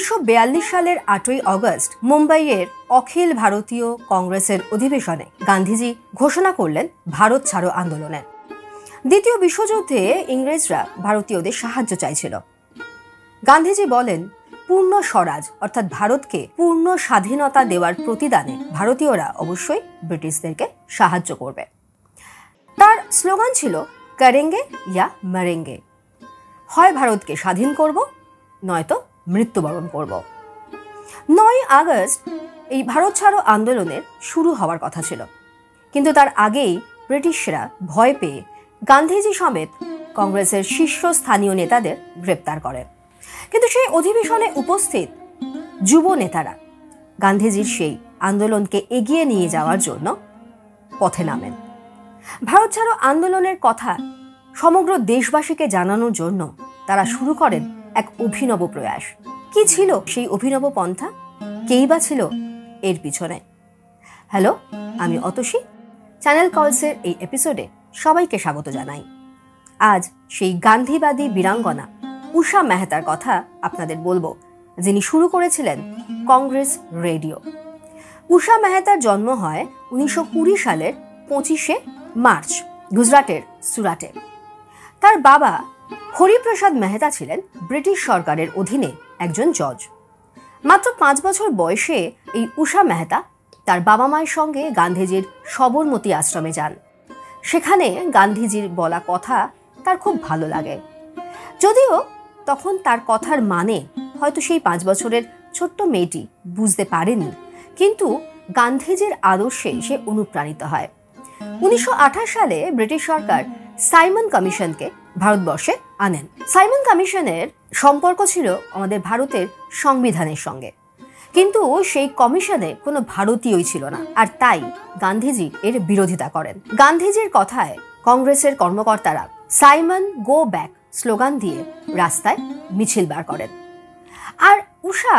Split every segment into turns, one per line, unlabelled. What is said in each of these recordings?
1942 সালের 8ই অগস্ট মুম্বাইয়ের অখিল ভারতীয় কংগ্রেসের অধিবেশনে গান্ধীজি ঘোষণা করলেন ভারত ছাড়ো আন্দোলনের। দ্বিতীয় বিশ্বযুদ্ধে ইংরেজরা ভারতীয়দের সাহায্য চাইছিল। গান্ধীজি বলেন, পূর্ণ স্বরাজ অর্থাৎ ভারতকে পূর্ণ স্বাধীনতা দেওয়ার প্রতিদানে ভারতীয়রা অবশ্যই ব্রিটিশদেরকে সাহায্য করবে। তার স্লোগান ছিল করেঙ্গে ইয়া মরেঙ্গে, হয় ভারতকে স্বাধীন করব নয়তো মৃত্যুবরণ করব। 9 আগস্ট এই ভারত ছাড়ো আন্দোলনের শুরু হওয়ার কথা ছিল, কিন্তু তার আগেই ব্রিটিশরা ভয় পেয়ে গান্ধীজি সমেত কংগ্রেসের শীর্ষস্থানীয় নেতাদের গ্রেপ্তার করে। কিন্তু সেই অধিবেশনে উপস্থিত যুব নেতারা গান্ধীজির সেই আন্দোলনকে এগিয়ে নিয়ে যাওয়ার জন্য পথে নামেন। ভারত ছাড়ো আন্দোলনের কথা সমগ্র দেশবাসীকে জানানোর জন্য তারা শুরু করেন এক অভিনব প্রয়াস। কি ছিল সেই অভিনব পন্থা? কেই বা ছিল এর পিছনে? হ্যালো, আমি অতসী। চ্যানেল কলসের এই এপিসোডে সবাইকে স্বাগত জানাই। আজ সেই গান্ধীবাদী বীরাঙ্গনা উষা মেহতার কথা আপনাদের বলবো, যিনি শুরু করেছিলেন কংগ্রেস রেডিও। উষা মেহতার জন্ম হয় 1920 সালের 25শে মার্চ গুজরাটের সুরাটে। তার বাবা হরিপ্রসাদ মেহতা ছিলেন ব্রিটিশ সরকারের অধীনে একজন জজ। মাত্র 5 বছর বয়সে এই উষা মেহতা তার বাবা মায়ের সঙ্গে গান্ধীজির সবরমতী আশ্রমে যান। সেখানে গান্ধীজির বলা কথা তার খুব ভালো লাগে, যদিও তখন তার কথার মানে হয়তো সেই 5 বছরের ছোট্ট মেয়েটি বুঝতে পারেনি, কিন্তু গান্ধীজির আদর্শে সে অনুপ্রাণিত হয়। 1928 সালে ব্রিটিশ সরকার সাইমন কমিশনকে ভারতবর্ষে আনেন। সাইমন কমিশনের সম্পর্ক ছিল আমাদের ভারতের সংবিধানের সঙ্গে, কিন্তু সেই কমিশনে কোনো ভারতীয়ই ছিল না, আর তাই গান্ধীজি এর বিরোধিতা করেন। গান্ধীজির কথায় কংগ্রেসের কর্মকর্তারা সাইমন গো ব্যাক স্লোগান দিয়ে রাস্তায় মিছিল বার করেন, আর উষা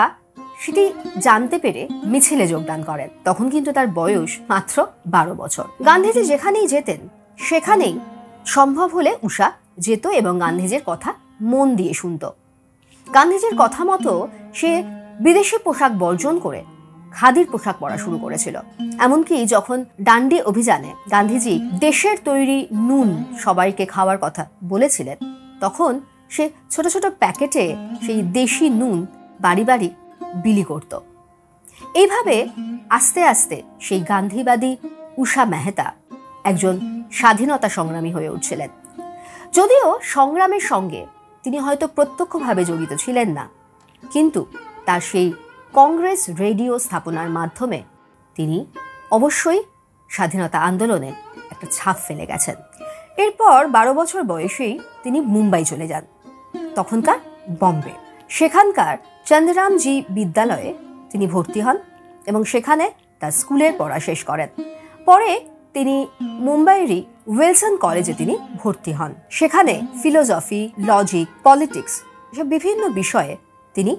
সেটি জানতে পেরে মিছিলে যোগদান করেন। তখন কিন্তু তার বয়স মাত্র 12 বছর। গান্ধীজি যেখানেই যেতেন সেখানেই সম্ভব হলে উষা যেত এবং গান্ধীজির কথা মন দিয়ে শুনত। গান্ধীজির কথা মতো সে বিদেশি পোশাক বর্জন করে খাদির পোশাক পরা শুরু করেছিল। এমনকি যখন ডান্ডি অভিযানে গান্ধীজি দেশের তৈরি নুন সবাইকে খাওয়ার কথা বলেছিলেন, তখন সে ছোট ছোট প্যাকেটে সেই দেশি নুন বাড়ি বাড়ি বিলি করত। এইভাবে আস্তে আস্তে সেই গান্ধীবাদী উষা মেহতা একজন স্বাধীনতা সংগ্রামী হয়ে উঠছিলেন। যদিও সংগ্রামের সঙ্গে তিনি হয়তো প্রত্যক্ষভাবে জড়িত ছিলেন না, কিন্তু তার সেই কংগ্রেস রেডিও স্থাপনার মাধ্যমে তিনি অবশ্যই স্বাধীনতা আন্দোলনে একটা ছাপ ফেলে গেছেন। এরপর 12 বছর বয়সেই তিনি মুম্বাই চলে যান, তখনকার বম্বে। সেখানকার চন্দ্ররামজি বিদ্যালয়ে তিনি ভর্তি হন এবং সেখানে তার স্কুলের পড়া শেষ করেন। পরে তিনি মুম্বাইয়েরই উইলসন কলেজে তিনি ভর্তি হন। সেখানে ফিলোসফি, লজিক, পলিটিক্স এসব বিভিন্ন বিষয়ে তিনি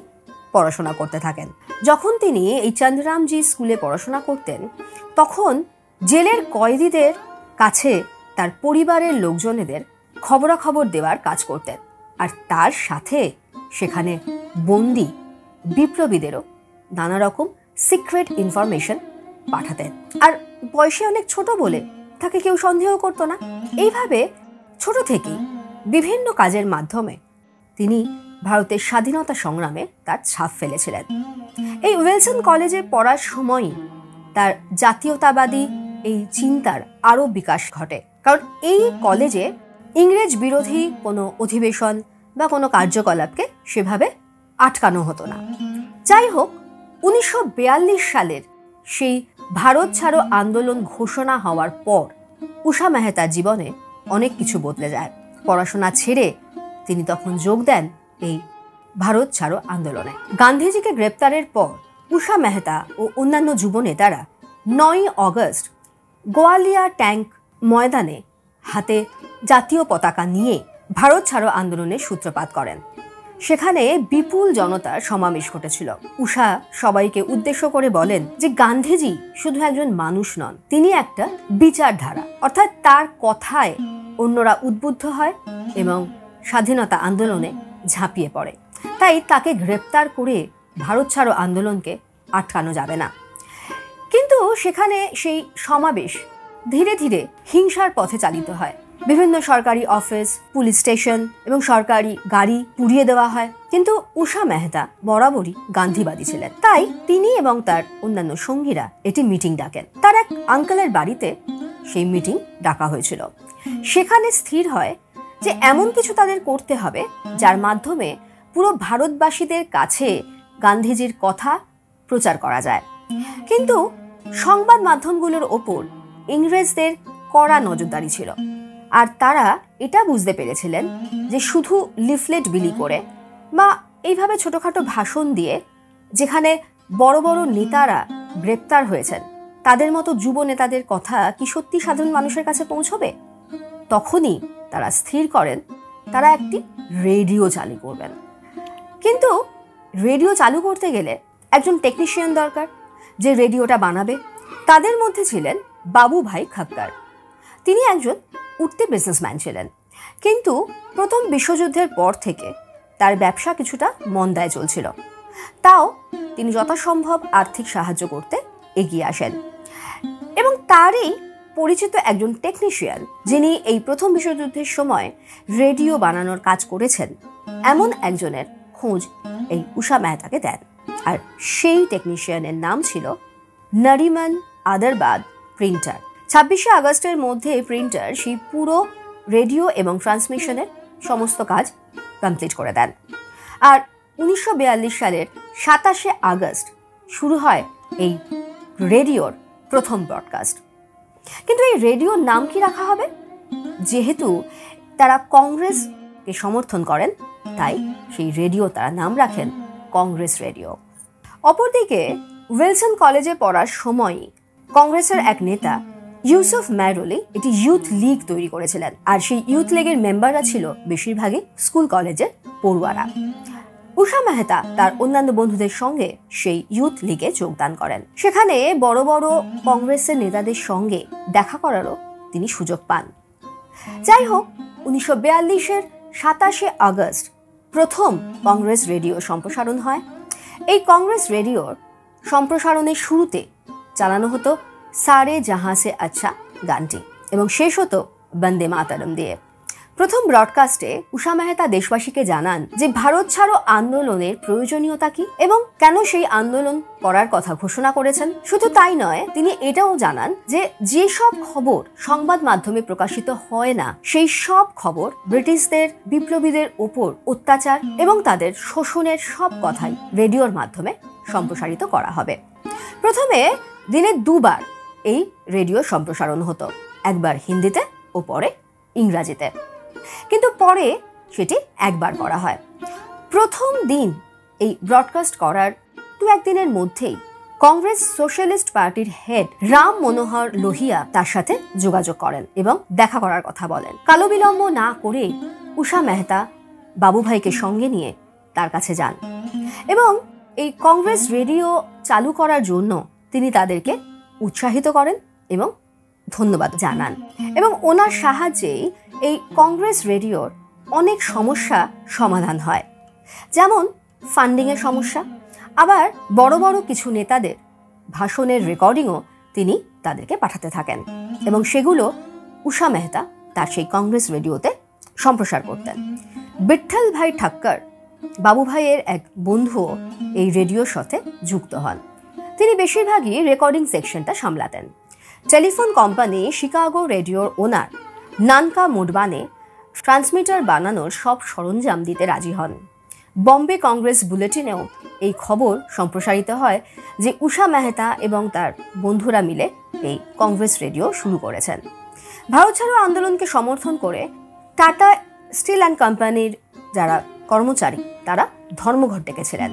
পড়াশোনা করতে থাকেন। যখন তিনি এই চন্দ্ররামজি স্কুলে পড়াশোনা করতেন, তখন জেলের কয়েদিদের কাছে তার পরিবারের লোকজনেদের খবরাখবর দেওয়ার কাজ করতেন, আর তার সাথে সেখানে বন্দি বিপ্লবীদেরও নানা রকম সিক্রেট ইনফরমেশন পাঠাতেন। আর বয়সে অনেক ছোট বলে তাকে কেউ সন্দেহ করত না। এইভাবে ছোট থেকেই বিভিন্ন কাজের মাধ্যমে তিনি ভারতের স্বাধীনতা সংগ্রামে তার ছাপ ফেলেছিলেন। এই উইলসন কলেজে পড়ার সময়ই তার জাতীয়তাবাদী এই চিন্তার আরও বিকাশ ঘটে, কারণ এই কলেজে ইংরেজ বিরোধী কোনো অধিবেশন বা কোনো কার্যকলাপকে সেভাবে আটকানো হতো না। যাই হোক, 1942 সালের সেই ভারত ছাড়ো আন্দোলন ঘোষণা হওয়ার পর উষা মেহতার জীবনে অনেক কিছু বদলে যায়। পড়াশোনা ছেড়ে তিনি তখন যোগ দেন এই ভারত ছাড়ো আন্দোলনে। গান্ধীজিকে গ্রেপ্তারের পর উষা মেহতা ও অন্যান্য যুব নেতারা 9 আগস্ট গোয়ালিয়া ট্যাঙ্ক ময়দানে হাতে জাতীয় পতাকা নিয়ে ভারত ছাড়ো আন্দোলনের সূত্রপাত করেন। সেখানে বিপুল জনতার সমাবেশ ঘটেছিল। উষা সবাইকে উদ্দেশ্য করে বলেন যে গান্ধীজি শুধু একজন মানুষ নন, তিনি একটা বিচারধারা, অর্থাৎ তার কথায় অন্যরা উদ্বুদ্ধ হয় এবং স্বাধীনতা আন্দোলনে ঝাঁপিয়ে পড়ে। তাই তাকে গ্রেপ্তার করে ভারত ছাড়ো আন্দোলনকে আটকানো যাবে না। কিন্তু সেখানে সেই সমাবেশ ধীরে ধীরে হিংসার পথে চালিত হয়। বিভিন্ন সরকারি অফিস, পুলিশ স্টেশন এবং সরকারি গাড়ি পুড়িয়ে দেওয়া হয়। কিন্তু ঊষা মেহতা বরাবরই গান্ধীবাদী ছিলেন, তাই তিনি এবং তার অন্যান্য সঙ্গীরা এটি মিটিং ডাকেন। তার এক আঙ্কেলের বাড়িতে সেই মিটিং ডাকা হয়েছিল। সেখানে স্থির হয় যে এমন কিছু তাদের করতে হবে যার মাধ্যমে পুরো ভারতবাসীদের কাছে গান্ধীজির কথা প্রচার করা যায়। কিন্তু সংবাদ মাধ্যমগুলোর ওপর ইংরেজদের কড়া নজরদারি ছিল, আর তারা এটা বুঝতে পেরেছিলেন যে শুধু লিফলেট বিলি করে বা এইভাবে ছোটখাটো ভাষণ দিয়ে, যেখানে বড় বড় নেতারা গ্রেপ্তার হয়েছেন, তাদের মতো যুব নেতাদের কথা কি সত্যি সাধারণ মানুষের কাছে পৌঁছবে? তখনই তারা স্থির করেন তারা একটি রেডিও চালু করবেন। কিন্তু রেডিও চালু করতে গেলে একজন টেকনিশিয়ান দরকার যে রেডিওটা বানাবে। তাদের মধ্যে ছিলেন বাবুভাই খক্কর। তিনি একজন উঠতি বিজনেসম্যান ছিলেন, কিন্তু প্রথম বিশ্বযুদ্ধের পর থেকে তার ব্যবসা কিছুটা মন্দায় চলছিল। তাও তিনি যথাসম্ভব আর্থিক সাহায্য করতে এগিয়ে আসেন এবং তারই পরিচিত একজন টেকনিশিয়ান, যিনি এই প্রথম বিশ্বযুদ্ধের সময় রেডিও বানানোর কাজ করেছেন, এমন একজনের খোঁজ এই ঊষা মেহতাকে দেন। আর সেই টেকনিশিয়ানের নাম ছিল নরিমন আদারবাদ প্রিন্টার। 26শে আগস্টের মধ্যে প্রিন্টার সেই পুরো রেডিও এবং ট্রান্সমিশনের সমস্ত কাজ কমপ্লিট করে দেন। আর 1942 সালের 27শে আগস্ট শুরু হয় এই রেডিওর প্রথম ব্রডকাস্ট। কিন্তু এই রেডিওর নাম কি রাখা হবে? যেহেতু তারা কংগ্রেসকে সমর্থন করেন, তাই সেই রেডিও তারা নাম রাখেন কংগ্রেস রেডিও। অপরদিকে উইলসন কলেজে পড়ার সময়ই কংগ্রেসের এক নেতা ইউসুফ ম্যারোলি একটি ইউথ লীগ তৈরি করেছিলেন, আর সেই ইউথ লীগের মেম্বাররা ছিল বেশিরভাগই স্কুল কলেজের পড়ুয়ারা। ঊষা মেহতা তার অন্যান্য বন্ধুদের সঙ্গে সেই ইউথ লীগে যোগদান করেন। সেখানে বড় বড় কংগ্রেসের নেতাদের সঙ্গে দেখা করারও তিনি সুযোগ পান। যাই হোক, 1942-এর 27শে আগস্ট প্রথম কংগ্রেস রেডিও সম্প্রসারণ হয়। এই কংগ্রেস রেডিওর সম্প্রসারণের শুরুতে চালানো হতো সারে জাহাঁ সে আচ্ছা গানটি এবং শেষ হতো বন্দে মাতরম দিয়ে। প্রথম ব্রডকাস্টে ঊষা মেহতা দেশবাসীকে জানান যে ভারত ছাড়ো আন্দোলনের প্রয়োজনীয়তা কি এবং কেন সেই আন্দোলন করার কথা ঘোষণা করেছেন। শুধু তাই নয়, তিনি এটাও জানান যে যেসব খবর সংবাদ মাধ্যমে প্রকাশিত হয় না, সেই সব খবর ব্রিটিশদের বিপ্লবীদের ওপর অত্যাচার এবং তাদের শোষণের সব কথাই রেডিওর মাধ্যমে সম্প্রসারিত করা হবে। প্রথমে দিনে দুবার এই রেডিও সম্প্রসারণ হতো, একবার হিন্দিতে ও পরে ইংরাজিতে, কিন্তু পরে সেটি একবার করা হয়। প্রথম দিন এই ব্রডকাস্ট করার দু একদিনের মধ্যেই কংগ্রেস সোশ্যালিস্ট পার্টির হেড রাম মনোহর লোহিয়া তার সাথে যোগাযোগ করেন এবং দেখা করার কথা বলেন। কালো বিলম্ব না করে ঊষা মেহতা বাবুভাইকে সঙ্গে নিয়ে তার কাছে যান এবং এই কংগ্রেস রেডিও চালু করার জন্য তিনি তাদেরকে উৎসাহিত করেন এবং ধন্যবাদ জানান। এবং ওনার সাহায্যেই এই কংগ্রেস রেডিওর অনেক সমস্যা সমাধান হয়, যেমন ফান্ডিংয়ের সমস্যা। আবার বড় বড় কিছু নেতাদের ভাষণের রেকর্ডিংও তিনি তাদেরকে পাঠাতে থাকেন এবং সেগুলো ঊষা মেহতা তার সেই কংগ্রেস রেডিওতে সম্প্রসার করতেন। বিঠ্ঠল ভাই ঠাক্কর বাবুভাইয়ের এক বন্ধুও এই রেডিওর সাথে যুক্ত হন। তিনি বেশিরভাগই রেকর্ডিং সেকশনটা সামলাতেন। টেলিফোন কোম্পানি শিকাগো রেডিওর ওনার নানকা মোডবানে ট্রান্সমিটার বানানোর সব সরঞ্জাম দিতে রাজি হন। বম্বে কংগ্রেস বুলেটিনেও এই খবর সম্প্রসারিত হয় যে ঊষা মেহতা এবং তার বন্ধুরা মিলে এই কংগ্রেস রেডিও শুরু করেছেন। ভারত ছাড়ো আন্দোলনকে সমর্থন করে টাটা স্টিল অ্যান্ড কোম্পানির যারা কর্মচারী, তারা ধর্মঘট ডেকেছিলেন।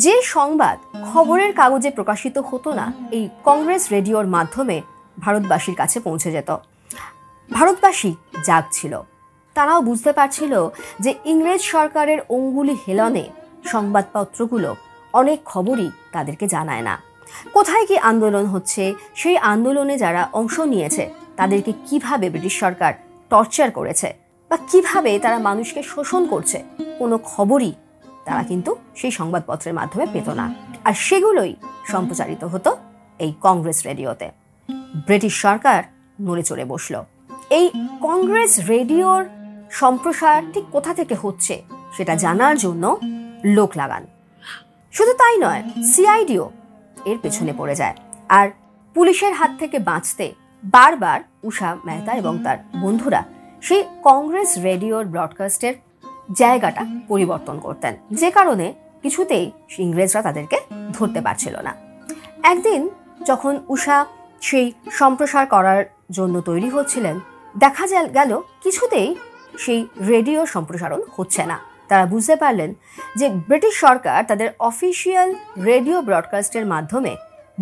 যে সংবাদ খবরের কাগজে প্রকাশিত হতো না, এই কংগ্রেস রেডিওর মাধ্যমে ভারতবাসীর কাছে পৌঁছে যেত। ভারতবাসী জাগছিল, তারাও বুঝতে পারছিল যে ইংরেজ সরকারের অঙ্গুলি হেলনে সংবাদপত্রগুলো অনেক খবরই তাদেরকে জানায় না। কোথায় কি আন্দোলন হচ্ছে, সেই আন্দোলনে যারা অংশ নিয়েছে তাদেরকে কিভাবে ব্রিটিশ সরকার টর্চার করেছে বা কিভাবে তারা মানুষকে শোষণ করছে, কোনো খবরই তারা কিন্তু সেই সংবাদপত্রের মাধ্যমে পেত না, আর সেগুলোই সম্প্রচারিত হতো এই কংগ্রেস রেডিওতে। ব্রিটিশ সরকার নড়ে চড়ে বসল। এই কংগ্রেস রেডিওর সম্প্রসার ঠিক কোথা থেকে হচ্ছে সেটা জানার জন্য লোক লাগান। শুধু তাই নয়, সিআইডিও এর পেছনে পড়ে যায়। আর পুলিশের হাত থেকে বাঁচতে বারবার উষা মেহতা এবং তার বন্ধুরা সেই কংগ্রেস রেডিওর ব্রডকাস্টের জায়গাটা পরিবর্তন করতেন, যে কারণে কিছুতেই ইংরেজরা তাদেরকে ধরতে পারছিল না। একদিন যখন উষা সেই সম্প্রসার করার জন্য তৈরি হচ্ছিলেন, দেখা গেল কিছুতেই সেই রেডিও সম্প্রসারণ হচ্ছে না। তারা বুঝতে পারলেন যে ব্রিটিশ সরকার তাদের অফিসিয়াল রেডিও ব্রডকাস্টের মাধ্যমে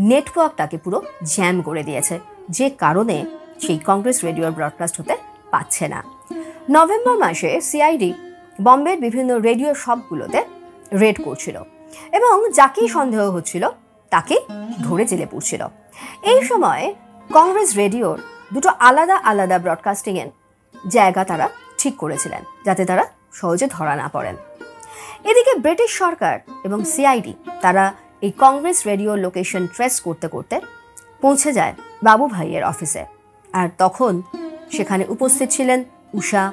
নেটওয়ার্কটাকে পুরো জ্যাম করে দিয়েছে, যে কারণে সেই কংগ্রেস রেডিওর ব্রডকাস্ট হতে পারছে না। নভেম্বর মাসে সিআইডি বম্বের বিভিন্ন রেডিও শপগুলোতে রেড করছিল এবং যাকেই সন্দেহ হচ্ছিল তাকে ধরে জেলে পুরছিল। এই সময় কংগ্রেস রেডিওর দুটো আলাদা আলাদা ব্রডকাস্টিংয়ের জায়গা তারা ঠিক করেছিলেন, যাতে তারা সহজে ধরা না পড়েন। এদিকে ব্রিটিশ সরকার এবং সিআইডি তারা এই কংগ্রেস রেডিও লোকেশন ট্রেস করতে করতে পৌঁছে যায় বাবু ভাইয়ের অফিসে। আর তখন সেখানে উপস্থিত ছিলেন উষা,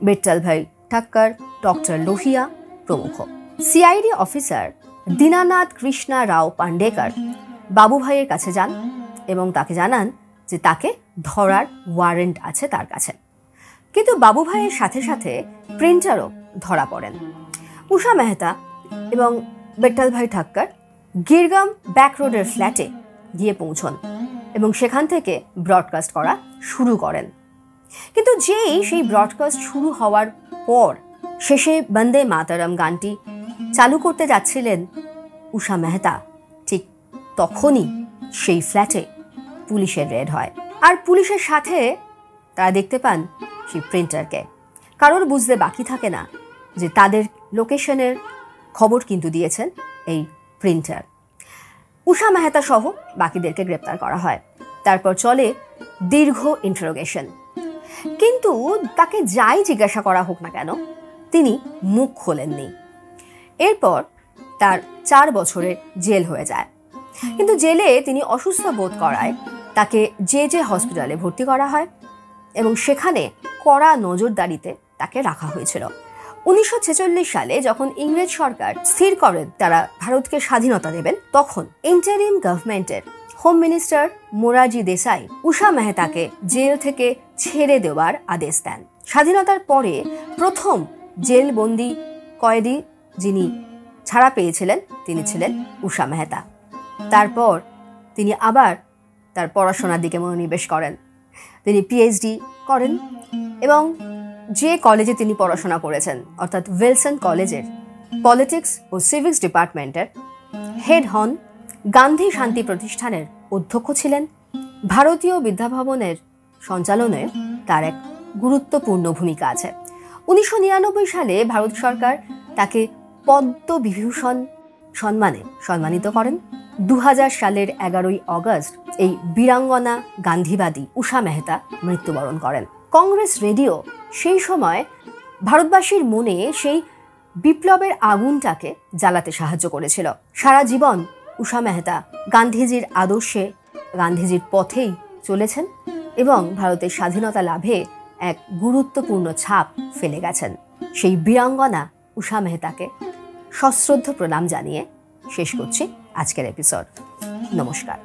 বিট্টল ভাই ঠাক্কর, ডক্টর লোহিয়া প্রমুখ। সিআইডি অফিসার দীনানাথ কৃষ্ণা রাও পান্ডেকর বাবু ভাইয়ের কাছে যান এবং তাকে জানান যে তাকে ধরার ওয়ারেন্ট আছে তার কাছে। কিন্তু বাবু ভাইয়ের সাথে সাথে প্রিন্টারও ধরা পড়েন। উষা মেহতা এবং বিট্টল ভাই ঠাক্কর গিরগাম ব্যাক রোডের ফ্ল্যাটে গিয়ে পৌঁছন এবং সেখান থেকে ব্রডকাস্ট করা শুরু করেন। কিন্তু যেই সেই ব্রডকাস্ট শুরু হওয়ার পর শেষে বন্দে মাতরম গানটি চালু করতে যাচ্ছিলেন উষা মেহতা, ঠিক তখনই সেই ফ্ল্যাটে পুলিশের রেড হয়। আর পুলিশের সাথে তারা দেখতে পান সেই প্রিন্টারকে। কারোর বুঝতে বাকি থাকে না যে তাদের লোকেশনের খবর কিন্তু দিয়েছেন এই প্রিন্টার। উষা মেহতা সহ বাকিদেরকে গ্রেপ্তার করা হয়। তারপর চলে দীর্ঘ ইন্টারোগেশন, কিন্তু তাকে যাই জিজ্ঞাসা করা হোক না কেন তিনি মুখ খোলেননি। এরপর তার 4 বছরের জেল হয়ে যায়। কিন্তু জেলে তিনি অসুস্থ বোধ করায় তাকে যে হসপিটালে ভর্তি করা হয় এবং সেখানে কড়া নজরদারিতে তাকে রাখা হয়েছিল। 1946 সালে যখন ইংরেজ সরকার স্থির করেন তারা ভারতকে স্বাধীনতা দেবেন, তখন ইন্টারিম গভর্নমেন্টের হোম মিনিস্টার মোরারজি দেসাই উষা মেহতাকে জেল থেকে ছেড়ে দেওয়ার আদেশ দেন। স্বাধীনতার পরে প্রথম জেলবন্দি কয়েদি যিনি ছাড়া পেয়েছিলেন তিনি ছিলেন উষা মেহতা। তারপর তিনি আবার তার পড়াশোনার দিকে মনোনিবেশ করেন। তিনি পিএইচডি করেন এবং যে কলেজে তিনি পড়াশোনা করেছেন অর্থাৎ উইলসন কলেজের পলিটিক্স ও সিভিক্স ডিপার্টমেন্টের হেড হন। গান্ধী শান্তি প্রতিষ্ঠানের অধ্যক্ষ ছিলেন। ভারতীয় বিদ্যাভবনের সঞ্চালনে তার এক গুরুত্বপূর্ণ ভূমিকা আছে। 1999 সালে ভারত সরকার তাকে পদ্মবিভূষণ সম্মানে সম্মানিত করেন। 2000 সালের 11ই অগস্ট এই বীরাঙ্গনা গান্ধীবাদী উষা মেহতা মৃত্যুবরণ করেন। কংগ্রেস রেডিও সেই সময় ভারতবাসীর মনে সেই বিপ্লবের আগুনটাকে জ্বালাতে সাহায্য করেছিল। সারা জীবন উষা মেহতা গান্ধীজির আদর্শে, গান্ধীজির পথেই চলেছেন এবং ভারতের স্বাধীনতা লাভে এক গুরুত্বপূর্ণ ছাপ ফেলে গেছেন। সেই বীরাঙ্গনা উষা মেহতাকে সশ্রদ্ধ প্রণাম জানিয়ে শেষ করছি আজকের এপিসোড। নমস্কার।